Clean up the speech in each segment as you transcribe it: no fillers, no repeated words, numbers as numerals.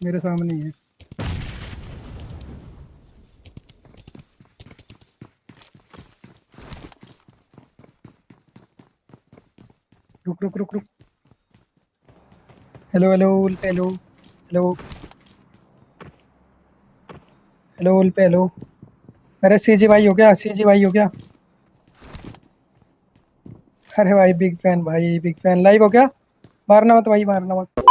मेरे सामने ही है। रुक रुक रुक रुक। हेलो हेलो उल्पे हेलो। हेलो हेलो उल्पे हेलो। अरे सीजी भाई हो गया, सीजी भाई हो गया। अरे भाई बिग फैन, भाई बिग फैन लाइव हो गया। मारना मत भाई, मारना मत।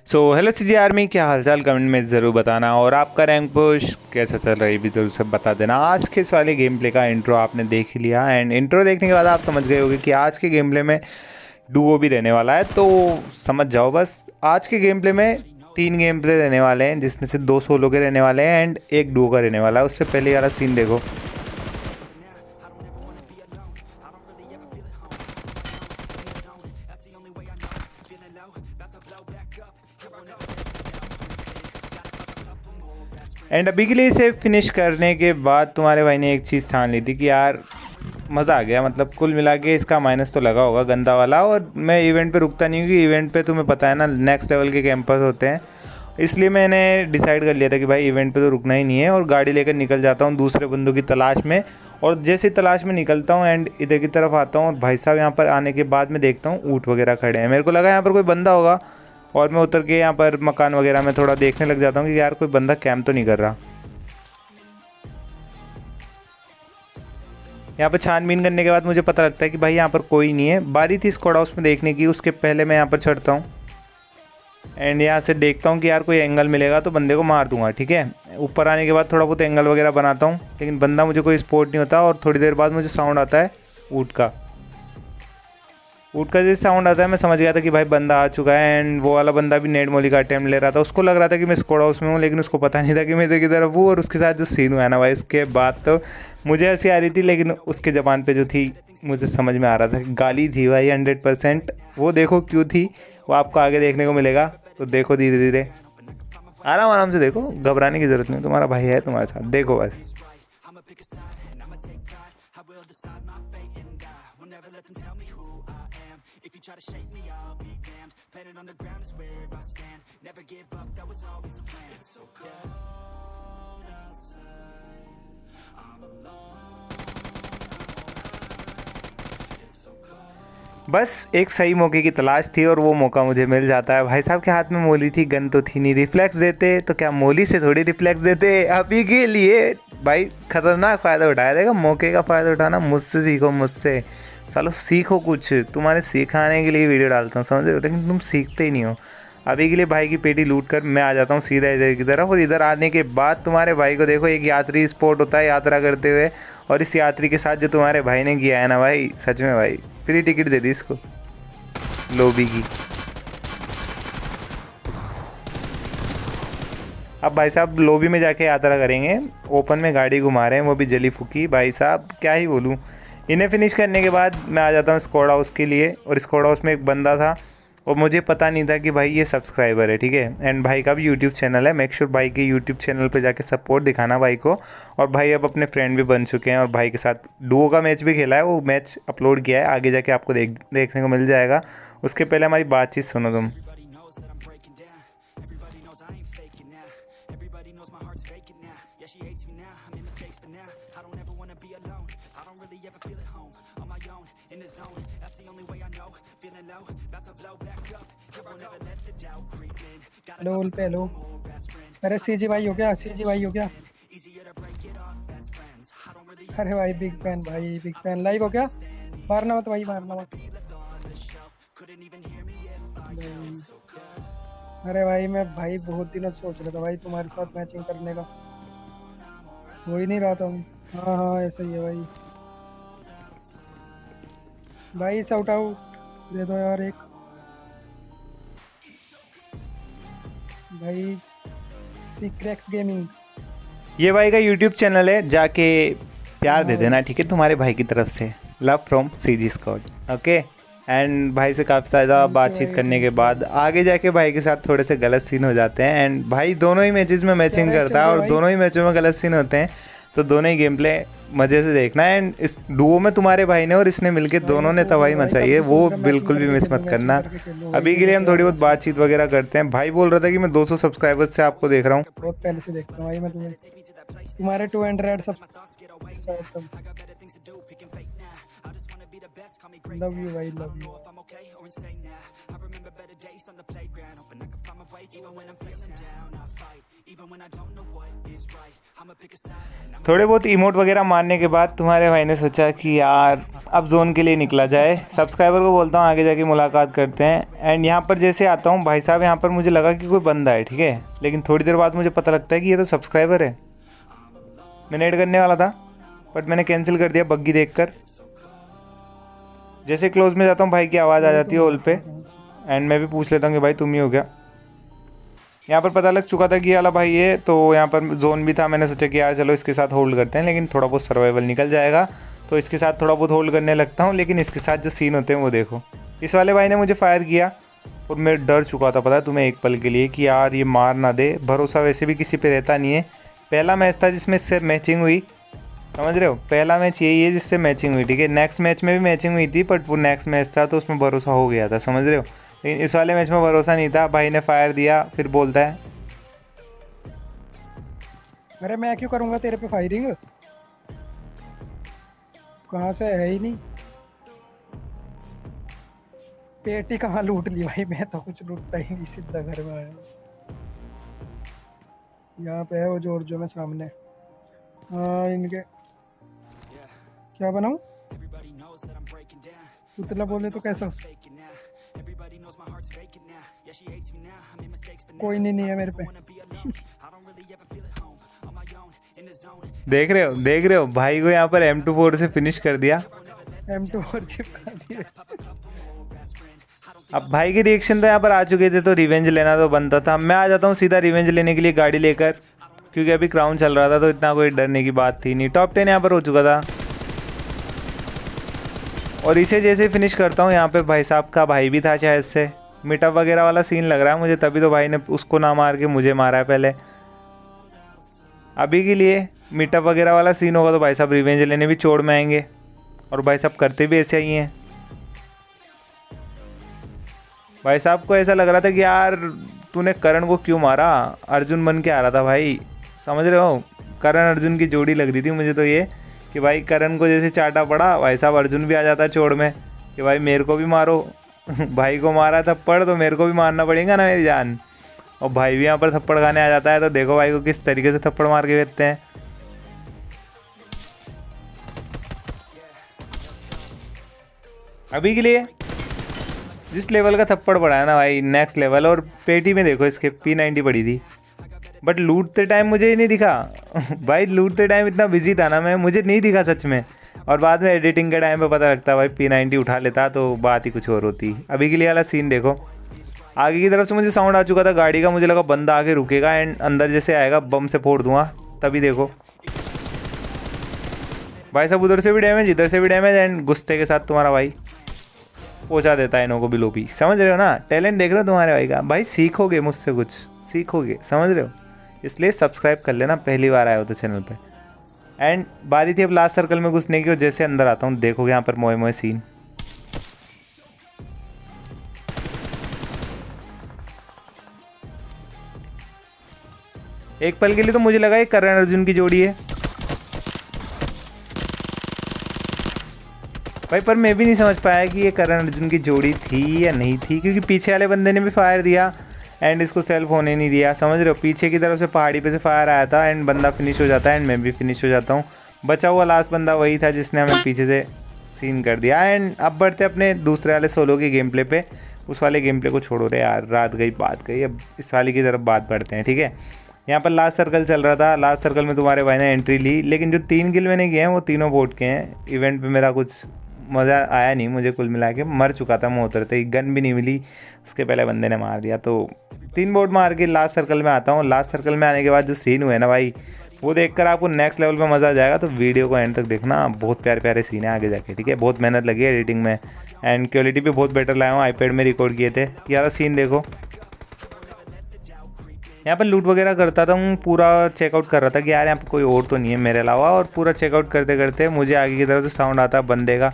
सो हेलो सीजी आर्मी, क्या हालचाल? कमेंट में ज़रूर बताना। और आपका रैंक पुश कैसा चल रहा है ये भी ज़रूर सब बता देना। आज के इस वाले गेम प्ले का इंट्रो आपने देख ही लिया, एंड इंट्रो देखने के बाद आप समझ गए होंगे कि आज के गेम प्ले में डुओ भी रहने वाला है। तो समझ जाओ बस। आज के गेम प्ले में 3 गेम प्ले रहने वाले हैं, जिसमें से 2 सोलो के रहने वाले हैं एंड 1 डुओ का रहने वाला है। उससे पहले वाला सीन देखो। एंड अभी के लिए इसे फिनिश करने के बाद तुम्हारे भाई ने एक चीज़ ठान ली थी कि यार मज़ा आ गया। मतलब कुल मिला के इसका माइनस तो लगा होगा गंदा वाला। और मैं इवेंट पे रुकता नहीं हूँ, क्योंकि इवेंट पे तुम्हें पता है ना नेक्स्ट लेवल के कैंपर्स होते हैं। इसलिए मैंने डिसाइड कर लिया था कि भाई इवेंट पे तो रुकना ही नहीं है, और गाड़ी लेकर निकल जाता हूँ दूसरे बंदों की तलाश में। और जैसे तलाश में निकलता हूँ एंड इधर की तरफ आता हूँ, और भाई साहब यहाँ पर आने के बाद मैं देखता हूँ ऊँट वगैरह खड़े हैं। मेरे को लगा यहाँ पर कोई बंदा होगा, और मैं उतर के यहाँ पर मकान वगैरह में थोड़ा देखने लग जाता हूँ कि यार कोई बंदा कैंप तो नहीं कर रहा। यहाँ पर छानबीन करने के बाद मुझे पता लगता है कि भाई यहाँ पर कोई नहीं है। बारी थी स्क्वाड हाउस में देखने की, उसके पहले मैं यहाँ पर चढ़ता हूँ एंड यहाँ से देखता हूँ कि यार कोई एंगल मिलेगा तो बंदे को मार दूंगा, ठीक है। ऊपर आने के बाद थोड़ा बहुत एंगल वगैरह बनाता हूँ, लेकिन बंदा मुझे कोई स्पॉट नहीं होता। और थोड़ी देर बाद मुझे साउंड आता है ऊँट का। ऊँट का जैसे साउंड आता है, मैं समझ गया था कि भाई बंदा आ चुका है। एंड वो वाला बंदा भी नेट मोली का अटेम्प्ट ले रहा था। उसको लग रहा था कि मैं स्क्वाड हाउस में हूँ, लेकिन उसको पता नहीं था कि मैं इधर की तरफ हूँ। और उसके साथ जो सीन हुआ ना भाई, इसके बाद तो मुझे हंसी आ रही थी, लेकिन उसके ज़बान पे जो थी मुझे समझ में आ रहा था कि गाली थी भाई 100%। वो देखो क्यों थी, वो आपको आगे देखने को मिलेगा। तो देखो धीरे धीरे, आराम आराम से देखो, घबराने की ज़रूरत नहीं। तुम्हारा भाई है तुम्हारे साथ, देखो बस। बस एक सही मौके की तलाश थी, और वो मौका मुझे मिल जाता है। भाई साहब के हाथ में मोली थी, गन तो थी नहीं। रिफ्लेक्स देते तो क्या मोली से थोड़ी रिफ्लेक्स देते अभी के लिए। भाई खतरनाक फ़ायदा उठाया। देखो मौके का फ़ायदा उठाना, मुझसे सीखो, मुझसे। चलो सीखो कुछ, तुम्हारे सिखाने के लिए वीडियो डालता हूँ, समझ रहे हो, लेकिन तुम सीखते ही नहीं हो। अभी के लिए भाई की पेटी लूट कर मैं आ जाता हूँ सीधा इधर की तरफ। और इधर आने के बाद तुम्हारे भाई को देखो, एक यात्री स्पॉट होता है यात्रा करते हुए, और इस यात्री के साथ जो तुम्हारे भाई ने किया है ना भाई, सच में भाई फ्री टिकट दे दी इसको लोबी की। अब भाई साहब लोबी में जाके यात्रा करेंगे। ओपन में गाड़ी घुमा रहे हैं, वो भी जली फूकी। भाई साहब क्या ही बोलूँ। इन्हें फिनिश करने के बाद मैं आ जाता हूँ स्क्वाड हाउस के लिए। और स्क्वाड हाउस में एक बंदा था, और मुझे पता नहीं था कि भाई ये सब्सक्राइबर है, ठीक है। एंड भाई का भी यूट्यूब चैनल है। मेक श्योर भाई के यूट्यूब चैनल पे जाके सपोर्ट दिखाना भाई को। और भाई अब अपने फ्रेंड भी बन चुके हैं, और भाई के साथ डुओ का मैच भी खेला है। वो मैच अपलोड किया है, आगे जाके आपको देखने को मिल जाएगा। उसके पहले हमारी बातचीत सुनो तुम। हेलो उल्पे हेलो। अरे सीजी भाई हो गया, सीजी भाई हो गया। अरे भाई बिग फैन, भाई बिग फैन लाइव हो गया। मारना मत भाई, मारना मत भाई। अरे भाई मैं भाई बहुत दिनों से सोच रहा था भाई तुम्हारे साथ मैचिंग करने का। हो ही नहीं रहा था। हाँ हाँ ऐसा ही है भाई। भाई शाउट आउट दे दो यार एक। भाई सीक्रेट गेमिंग। ये भाई का यूट्यूब चैनल है, जाके प्यार हाँ दे भाई। देना, ठीक है, तुम्हारे भाई की तरफ से। Love from CG squad, okay. And भाई से काफ़ी ज़्यादा थैंक यू बातचीत भाई, करने के थैंक यू। बाद आगे जाके भाई के साथ थोड़े से गलत सीन हो जाते हैं। एंड भाई दोनों ही मैचेस में क्या मैचिंग रैंक चल करता है, रही है और भाई? दोनों ही मैचों में गलत सीन होते हैं। तो दोनों ही गेम प्ले मज़े से देखना है। एंड इस डुओ में तुम्हारे भाई ने और इसने मिलके दोनों ने तबाही मचाई है, वो बिल्कुल भी मिस मत करना। अभी के लिए हम थोड़ी बहुत बातचीत वगैरह करते हैं। भाई बोल रहा था कि मैं 200 सब्सक्राइबर्स से आपको देख रहा हूँ। बहुत पहले से देखता हूँ भाई मैं तुम्हें, तुम्हारे 200 सब। लव यू भाई, लव यू। थोड़े बहुत इमोट वगैरह मारने के बाद तुम्हारे भाई ने सोचा कि यार अब जोन के लिए निकला जाए। सब्सक्राइबर को बोलता हूँ आगे जाके मुलाकात करते हैं। एंड यहाँ पर जैसे आता हूँ भाई साहब, यहाँ पर मुझे लगा कि कोई बंदा है, ठीक है, लेकिन थोड़ी देर बाद मुझे पता लगता है कि ये तो सब्सक्राइबर है। मैंने ऐड करने वाला था बट मैंने कैंसिल कर दिया बग्गी देखकर। जैसे क्लोज में जाता हूँ भाई की आवाज़ आ जाती है होल पे, एंड मैं भी पूछ लेता हूँ कि भाई तुम ही हो क्या। यहाँ पर पता लग चुका था कि ये वाला भाई है, तो यहाँ पर जोन भी था। मैंने सोचा कि यार चलो इसके साथ होल्ड करते हैं, लेकिन थोड़ा बहुत सर्वाइवल निकल जाएगा, तो इसके साथ थोड़ा बहुत होल्ड करने लगता हूँ। लेकिन इसके साथ जो सीन होते हैं वो देखो। इस वाले भाई ने मुझे फायर किया और मैं डर चुका था, पता है तुम्हें, एक पल के लिए कि यार ये मार ना दे। भरोसा वैसे भी किसी पे रहता नहीं है। पहला मैच था जिसमें इससे मैचिंग हुई, समझ रहे हो, पहला मैच यही है जिससे मैचिंग हुई, ठीक है। नेक्स्ट मैच में भी मैचिंग हुई थी बट वो नेक्स्ट मैच था तो उसमें भरोसा हो गया था, समझ रहे हो। लेकिन इस वाले मैच में भरोसा नहीं था। भाई ने फायर दिया, फिर बोलता है अरे मैं क्यों करूँगा तेरे पे फायरिंग, कहाँ से है ही नहीं। पेटी कहाँ लूट ली भाई, मैं तो कुछ लूटता ही नहीं, सीधा घर में आया। यहाँ पे है वो जो मैं सामने। हाँ इनके क्या बनाऊँ, उतला बोले तो कैसा। कोई नहीं है मेरे पे। देख रहे हो भाई को यहाँ पर M24 से फिनिश कर दिया। M24 चिपका दिया। अब भाई के रिएक्शन तो यहाँ पर आ चुके थे, तो रिवेंज लेना तो बनता था। मैं आ जाता हूँ सीधा रिवेंज लेने के लिए गाड़ी लेकर, क्योंकि अभी क्राउन चल रहा था तो इतना कोई डरने की बात थी नहीं। टॉप 10 यहाँ पर हो चुका था और इसे जैसे फिनिश करता हूँ, यहाँ पे भाई साहब का भाई भी था शायद से। मीटअप वगैरह वाला सीन लग रहा है मुझे, तभी तो भाई ने उसको ना मार के मुझे मारा है पहले। अभी के लिए मीटअप वगैरह वाला सीन होगा तो भाई साहब रिवेंज लेने भी चोड़ में आएंगे, और भाई साहब करते भी ऐसे ही हैं। भाई साहब को ऐसा लग रहा था कि यार तूने करण को क्यों मारा, अर्जुन बन के आ रहा था भाई, समझ रहे हो। करण अर्जुन की जोड़ी लग रही थी मुझे तो ये, कि भाई करण को जैसे चाटा पड़ा भाई साहब अर्जुन भी आ जाता चोड़ में कि भाई मेरे को भी मारो। भाई को मारा थप्पड़ तो मेरे को भी मारना पड़ेगा ना मेरी जान। और भाई भी यहाँ पर थप्पड़ खाने आ जाता है, तो देखो भाई को किस तरीके से थप्पड़ मार के भेजते हैं। अभी के लिए जिस लेवल का थप्पड़ पड़ा है ना भाई, नेक्स्ट लेवल। और पेटी में देखो इसके P90 पड़ी थी, बट लूटते टाइम मुझे ही नहीं दिखा। भाई लूटते टाइम इतना बिजी था ना मैं, मुझे नहीं दिखा सच में। और बाद में एडिटिंग के टाइम पे पता लगता भाई P90 उठा लेता तो बात ही कुछ और होती। अभी के लिए वाला सीन देखो, आगे की तरफ से मुझे साउंड आ चुका था गाड़ी का, मुझे लगा बंदा आगे रुकेगा एंड अंदर जैसे आएगा बम से फोड़ दूंगा, तभी देखो भाई साहब उधर से भी डैमेज इधर से भी डैमेज, एंड गुस्से के साथ तुम्हारा भाई पहुंचा देता है इन्हों को बिलो भी। समझ रहे हो ना, टैलेंट देख रहे हो तुम्हारे भाई का। भाई सीखोगे मुझसे, कुछ सीखोगे, समझ रहे हो। इसलिए सब्सक्राइब कर लेना, पहली बार आए हो तो चैनल पे। एंड बारी थी अब लास्ट सर्कल में घुसने की, और जैसे अंदर आता हूँ देखोगे यहाँ पर मोए मोए सीन। एक पल के लिए तो मुझे लगा ये करण अर्जुन की जोड़ी है भाई, पर मैं भी नहीं समझ पाया कि ये करण अर्जुन की जोड़ी थी या नहीं थी, क्योंकि पीछे वाले बंदे ने भी फायर दिया एंड इसको सेल्फ होने नहीं दिया, समझ रहे हो। पीछे की तरफ से पहाड़ी पे से फायर आया था एंड बंदा फिनिश हो जाता है एंड मैं भी फिनिश हो जाता हूँ। बचा हुआ लास्ट बंदा वही था जिसने हमें पीछे से सीन कर दिया। एंड अब बढ़ते अपने दूसरे वाले सोलो के गेम प्ले पे। उस वाले गेम प्ले को छोड़ो रे यार, रात गई बात गई, अब इस वाले की तरफ बात बढ़ते हैं, ठीक है। यहाँ पर लास्ट सर्कल चल रहा था, लास्ट सर्कल में तुम्हारे भाई ने एंट्री ली, लेकिन जो 3 किल मैंने किए हैं वो तीनों बोट के हैं। इवेंट पे मेरा कुछ मज़ा आया नहीं मुझे, कुल मिला के मर चुका था मैं उतरते, गन भी नहीं मिली, उसके पहले बंदे ने मार दिया। तो 3 बोट मार के लास्ट सर्कल में आता हूँ। लास्ट सर्कल में आने के बाद जो सीन हुए ना भाई, वो देखकर आपको नेक्स्ट लेवल पे मज़ा आ जाएगा। तो वीडियो को एंड तक देखना, बहुत प्यारे प्यारे सीन है आगे जाके, ठीक है। बहुत मेहनत लगी है एडिटिंग में एंड क्वालिटी भी बहुत बेटर लाया हूँ, आईपैड में रिकॉर्ड किए थे। यार सीन देखो, यहाँ पर लूट वगैरह करता था हूँ, पूरा चेकआउट कर रहा था कि यार यहाँ पर कोई और तो नहीं है मेरे अलावा, और पूरा चेकआउट करते करते मुझे आगे की तरफ से साउंड आता बंदे का।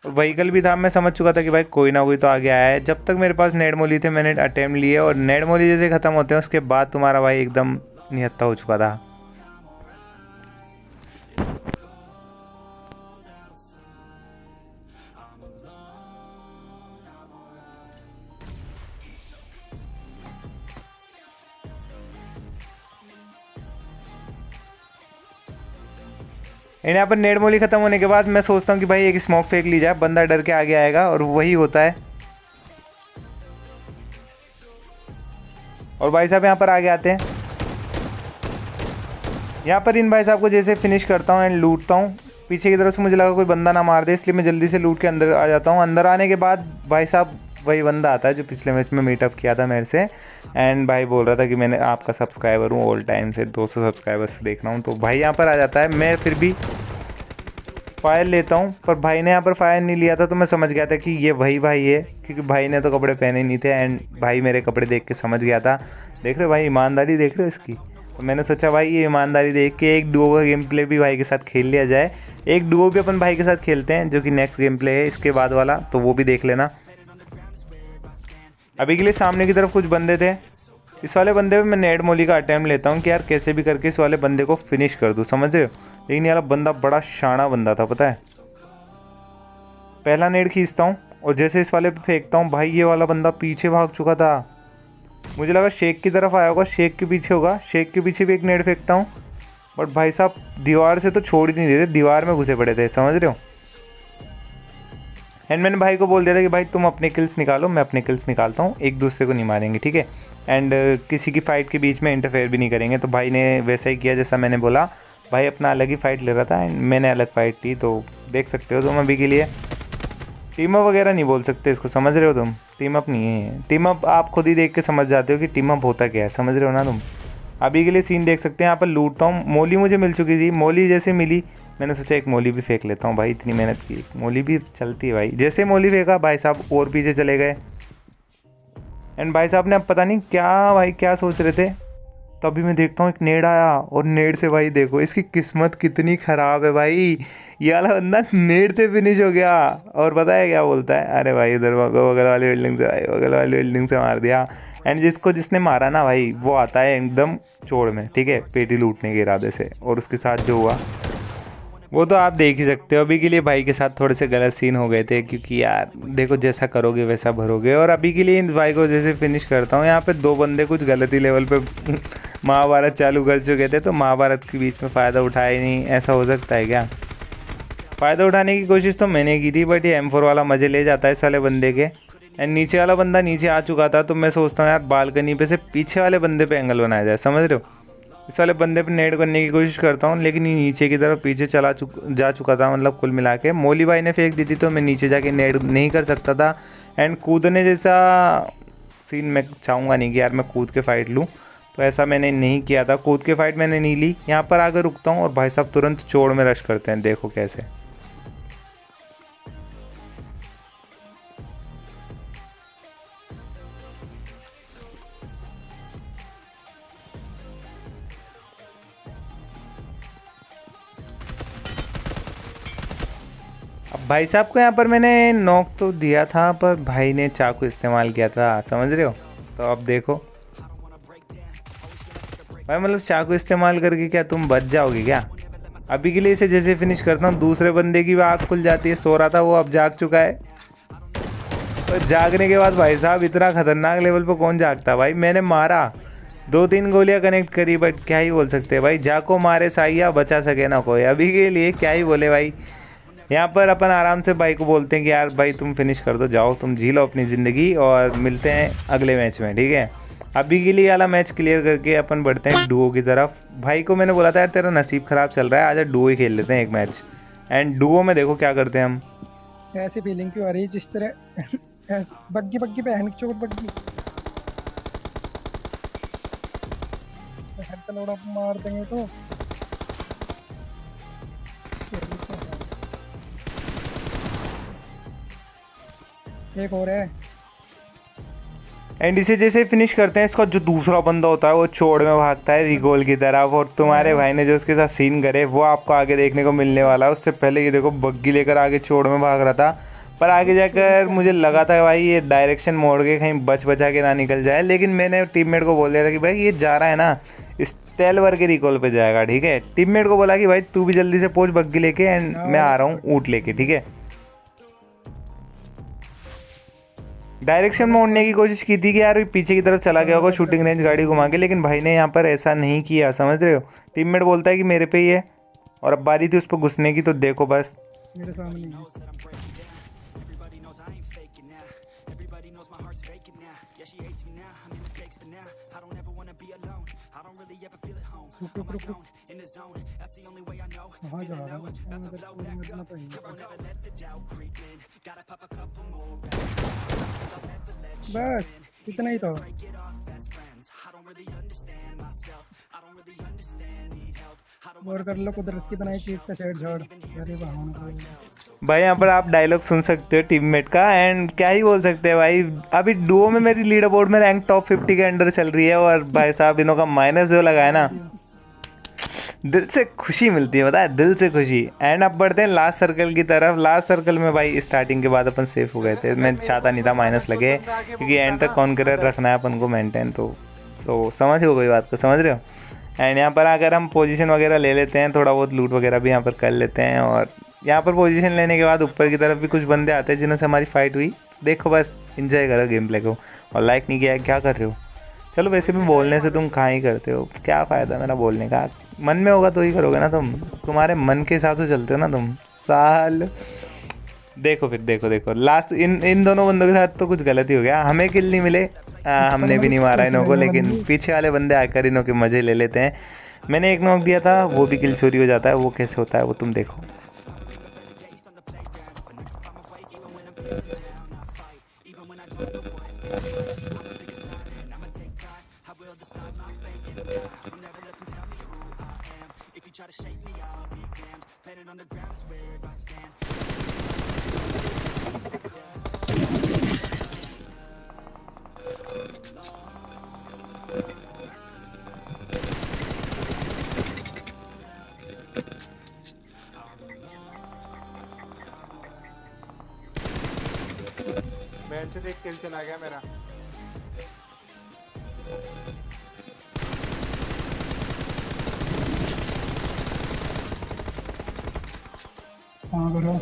और व्हीकल भी था, मैं समझ चुका था कि भाई कोई ना कोई तो आगे आया है। जब तक मेरे पास नेड मोली थे मैंने अटेम्प्ट लिए, और नेड मोली जैसे ख़त्म होते हैं उसके बाद तुम्हारा भाई एकदम निहत्था हो चुका था। एंड यहाँ पर नेड मोली खत्म होने के बाद मैं सोचता हूँ कि भाई एक स्मोक फेंक ली जाए, बंदा डर के आगे आएगा, और वही होता है। और भाई साहब यहाँ पर आगे आते हैं। यहाँ पर इन भाई साहब को जैसे फिनिश करता हूँ एंड लूटता हूँ। पीछे की तरफ से मुझे लगा कोई बंदा ना मार दे, इसलिए मैं जल्दी से लूट के अंदर आ जाता हूँ। अंदर आने के बाद भाई साहब वही बंदा आता है जो पिछले मैच में मीटअप किया था मेरे से, एंड भाई बोल रहा था कि मैंने आपका सब्सक्राइबर हूँ, ऑल टाइम से 200 सब्सक्राइबर्स देख रहा हूँ। तो भाई यहाँ पर आ जाता है, मैं फिर भी फायर लेता हूँ, पर भाई ने यहाँ पर फायर नहीं लिया था, तो मैं समझ गया था कि ये वही भाई है, क्योंकि भाई ने तो कपड़े पहने नहीं थे, एंड भाई मेरे कपड़े देख के समझ गया था। देख रहे हो भाई, ईमानदारी देख रहे हो इसकी। तो मैंने सोचा भाई ये ईमानदारी देख के एक डुओ का गेम प्ले भी भाई के साथ खेल लिया जाए। एक डुओ भी अपन भाई के साथ खेलते हैं, जो कि नेक्स्ट गेम प्ले है इसके बाद वाला, तो वो भी देख लेना। अभी के लिए सामने की तरफ कुछ बंदे थे, इस वाले बंदे पे मैं नेड मोली का अटैम्प्ट लेता हूँ कि यार कैसे भी करके इस वाले बंदे को फिनिश कर दूँ, समझ रहे हो। लेकिन ये वाला बंदा बड़ा शाना बंदा था, पता है। पहला नेड खींचता हूँ और जैसे इस वाले पे फेंकता हूँ, भाई ये वाला बंदा पीछे भाग चुका था। मुझे लगा शेख की तरफ आया होगा, शेख के पीछे होगा, शेख के पीछे भी एक नेड फेंकता हूँ, बट भाई साहब दीवार से तो छोड़ ही नहीं देते, दीवार में घुसे पड़े थे, समझ रहे हो। एंड मैंने भाई को बोल दिया था कि भाई तुम अपने किल्स निकालो, मैं अपने किल्स निकालता हूँ, एक दूसरे को नहीं मारेंगे, ठीक है। एंड किसी की फ़ाइट के बीच में इंटरफेयर भी नहीं करेंगे। तो भाई ने वैसा ही किया जैसा मैंने बोला। भाई अपना अलग ही फ़ाइट ले रहा था एंड मैंने अलग फ़ाइट ली, तो देख सकते हो तुम अभी के लिए। टीम अप वगैरह नहीं बोल सकते इसको, समझ रहे हो तुम। टीम अप नहीं है, टीम अप आप खुद ही देख के समझ जाते हो कि टीम अप होता क्या है, समझ रहे हो ना तुम। अभी के लिए सीन देख सकते हैं, यहाँ पर लूटता हूँ। मोली मुझे मिल चुकी थी, मोली जैसे मिली मैंने सोचा एक मोली भी फेंक लेता हूँ, भाई इतनी मेहनत की, मोली भी चलती है भाई। जैसे मोली फेंका भाई साहब और पीछे चले गए, एंड भाई साहब ने अब पता नहीं क्या भाई क्या सोच रहे थे, तभी मैं देखता हूँ एक नेड आया, और नेड से भाई देखो इसकी किस्मत कितनी ख़राब है भाई, ये वाला बंदा नेड से फिनिश हो गया। और पता है क्या बोलता है, अरे भाई इधर बगल वाली बिल्डिंग से, भाई बगल वाली बिल्डिंग से मार दिया। एंड जिसने मारा ना भाई, वो आता है एकदम चोड़ में, ठीक है, पेटी लूटने के इरादे से, और उसके साथ जो हुआ वो तो आप देख ही सकते हो। अभी के लिए भाई के साथ थोड़े से गलत सीन हो गए थे, क्योंकि यार देखो जैसा करोगे वैसा भरोगे। और अभी के लिए इन भाई को जैसे फिनिश करता हूँ, यहाँ पे दो बंदे कुछ गलत ही लेवल पे महाभारत चालू कर चुके थे, तो महाभारत के बीच में फ़ायदा उठाया ही नहीं। ऐसा हो सकता है क्या। फ़ायदा उठाने की कोशिश तो मैंने की थी, बट ये M4 वाला मज़े ले जाता है साले बंदे के। एंड नीचे वाला बंदा नीचे आ चुका था, तो मैं सोचता हूँ यार बालकनी पे से पीछे वाले बंदे पे एंगल बनाया जाए, समझ रहे हो। इस वाले बंदे पे नेड करने की कोशिश करता हूँ, लेकिन ये नीचे की तरफ पीछे जा चुका था, मतलब कुल मिला के मोली भाई ने फेंक दी थी, तो मैं नीचे जाके नेड नहीं कर सकता था। एंड कूदने जैसा सीन मैं चाहूँगा नहीं कि यार मैं कूद के फाइट लूँ, तो ऐसा मैंने नहीं किया था, कूद के फाइट मैंने नहीं ली। यहाँ पर आकर रुकता हूँ और भाई साहब तुरंत चोड़ में रश करते हैं, देखो कैसे। अब भाई साहब को यहाँ पर मैंने नॉक तो दिया था, पर भाई ने चाकू इस्तेमाल किया था, समझ रहे हो। तो अब देखो भाई, मतलब चाकू इस्तेमाल करके क्या तुम बच जाओगे क्या। अभी के लिए इसे जैसे फिनिश करता हूँ, दूसरे बंदे की भी आँख खुल जाती है, सो रहा था वो अब जाग चुका है। और जागने के बाद भाई साहब इतना खतरनाक लेवल पर कौन जागता भाई। मैंने मारा, 2-3 गोलियां कनेक्ट करी, बट क्या ही बोल सकते हैं भाई, जाको मारे साइया बचा सके ना कोई। अभी के लिए क्या ही बोले भाई। यहाँ पर अपन आराम से भाई को बोलते हैं कि यार भाई तुम फिनिश कर दो, जाओ तुम जी लो अपनी ज़िंदगी, और मिलते हैं अगले मैच में, ठीक है। अभी के लिए वाला मैच क्लियर करके अपन बढ़ते हैं डुओ की तरफ। भाई को मैंने बोला था यार तेरा नसीब ख़राब चल रहा है, आजा डुओ ही खेल लेते हैं एक मैच। एंड डुओ में देखो क्या करते हैं हम। ऐसी फीलिंग क्यों आ रही है जिस तरह बग्गी बग्गी पे हैंड चोट बग्गी हेड का लोड़ा मार देंगे तो एक और है। एंड इसे जैसे फिनिश करते हैं, इसका जो दूसरा बंदा होता है वो चोड़ में भागता है रिगोल की तरफ, और तुम्हारे भाई ने जो उसके साथ सीन करे वो आपको आगे देखने को मिलने वाला है। उससे पहले ये देखो बग्गी लेकर आगे चोड़ में भाग रहा था, पर आगे जाकर मुझे लगा था भाई ये डायरेक्शन मोड़ के कहीं बचा के ना निकल जाए, लेकिन मैंने टीममेट को बोल दिया था कि भाई ये जा रहा है ना स्टेलवर के रिकॉल पे जाएगा, ठीक है। टीममेट को बोला कि भाई तू भी जल्दी से पहुंच बग्गी लेके, एंड मैं आ रहा हूँ ऊँट लेके, ठीक है। डायरेक्शन मोड़ने की कोशिश की थी कि यार पीछे की तरफ चला गया होगा शूटिंग रेंज गाड़ी घुमा के, लेकिन भाई ने यहाँ पर ऐसा नहीं किया, समझ रहे हो। टीममेट बोलता है कि मेरे पे ही है, और अब बारी थी उस पर घुसने की, तो देखो बस मेरे सामने ही है। रुक रुक रुक रुक, कहाँ जा रहा है बच्चा, मेरे को मिलना तो बस इतना ही था। और कर लो कुदरत की बनाई चीज का शेड झाड़। अरे बहाना भाई यहाँ पर आप डायलॉग सुन सकते हो टीममेट का, एंड क्या ही बोल सकते हैं भाई। अभी डुओ में मेरी लीडर बोर्ड में रैंक टॉप 50 के अंडर चल रही है, और भाई साहब इनों का माइनस जो लगा है ना, दिल से खुशी मिलती है, पता है, दिल से खुशी। एंड अब बढ़ते हैं लास्ट सर्कल की तरफ। लास्ट सर्कल में भाई स्टार्टिंग के बाद अपन सेफ हो गए थे, मैं चाहता नहीं था माइनस लगे, क्योंकि एंड तक कॉन्करर रखना है अपन को मेंटेन, तो समझ हो गई बात को, समझ रहे हो। एंड यहाँ पर अगर हम पोजीशन वगैरह ले लेते हैं, थोड़ा बहुत लूट वगैरह भी यहाँ पर कर लेते हैं, और यहाँ पर पोजीशन लेने के बाद ऊपर की तरफ भी कुछ बंदे आते हैं जिनसे हमारी फाइट हुई। देखो बस इंजॉय करो गेम प्ले को, और लाइक नहीं किया क्या कर रहे हो। चलो वैसे भी बोलने से तुम कहाँ ही करते हो, क्या फ़ायदा मेरा बोलने का, मन में होगा तो ही करोगे ना तुम, तुम्हारे मन के हिसाब से चलते हो ना तुम साल। देखो फिर देखो लास्ट इन दोनों बंदों के साथ तो कुछ गलत ही हो गया, हमें किल नहीं मिले, हमने भी नहीं मारा इनों को, लेकिन पीछे वाले बंदे आकर इनों के मज़े ले लेते हैं। मैंने एक नॉक दिया था, वो भी किल चोरी हो जाता है, वो कैसे होता है वो तुम देखो। बेंच से एक किल चला गया मेरा। हाँ करो।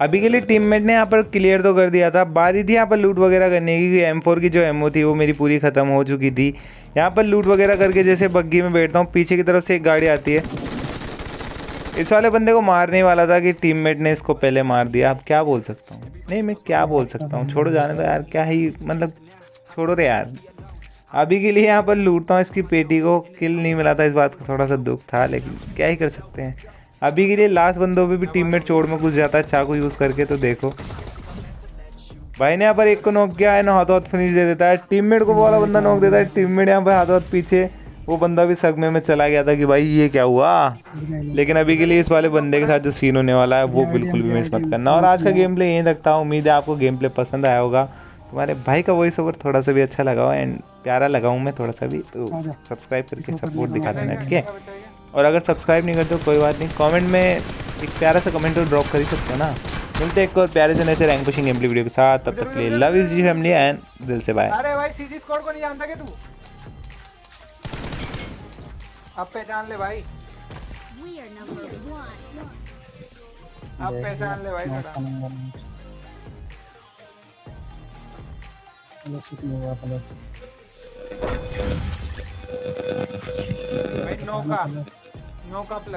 अभी के लिए टीममेट ने यहाँ पर क्लियर तो कर दिया था, बारी थी यहाँ पर लूट वगैरह करने की। M4 की जो एमओ थी वो मेरी पूरी ख़त्म हो चुकी थी। यहाँ पर लूट वगैरह करके जैसे बग्गी में बैठता हूँ, पीछे की तरफ से एक गाड़ी आती है। इस वाले बंदे को मारने वाला था कि टीममेट ने इसको पहले मार दिया। अब क्या बोल सकता हूँ, नहीं मैं क्या बोल सकता हूँ, छोड़ो जाने दो यार, क्या ही मतलब, छोड़ो रे यार। अभी के लिए यहाँ पर लूटता हूँ इसकी पेटी को, किल नहीं मिला था, इस बात का थोड़ा सा दुख था, लेकिन क्या ही कर सकते हैं। अभी के लिए लास्ट बंदों पे भी टीममेट चोड़ में घुस जाता है चाकू यूज़ करके, तो देखो भाई ने यहाँ पर एक को नॉक किया है ना, हाथों हाथ फिनिश दे देता है। टीममेट को वाला बंदा नॉक देता है, टीममेट यहाँ पर हाथों हाथ पीछे, वो बंदा भी सदमे में चला गया था कि भाई ये क्या हुआ। लेकिन अभी के लिए इस वाले बंदे के साथ जो सीन होने वाला है वो बिल्कुल भी मिस मत करना। और आज का गेम प्ले यहीं रखता हूँ, उम्मीद है आपको गेम प्ले पसंद आया होगा। तुम्हारे भाई का वॉइस ओवर थोड़ा सा भी अच्छा लगा हो एंड प्यारा लगा हूँ मैं थोड़ा सा भी, तो सब्सक्राइब करके सपोर्ट दिखा देना, ठीक है। और अगर सब्सक्राइब नहीं करते हो कोई बात नहीं, कमेंट में एक प्यारा सा कमेंट तो ड्रॉप कर ही सकते हो ना। मिलते हैं एक और प्यारे से ऐसे rank pushing game play video के साथ, तब तक के लिए लव इज जी फैमिली एंड दिल से बाय। अरे भाई सीजी स्क्वाड को नहीं जानता क्या तू? अब पहचान ले भाई, अब पहचान ले भाई थोड़ा। भाई नौका प्लस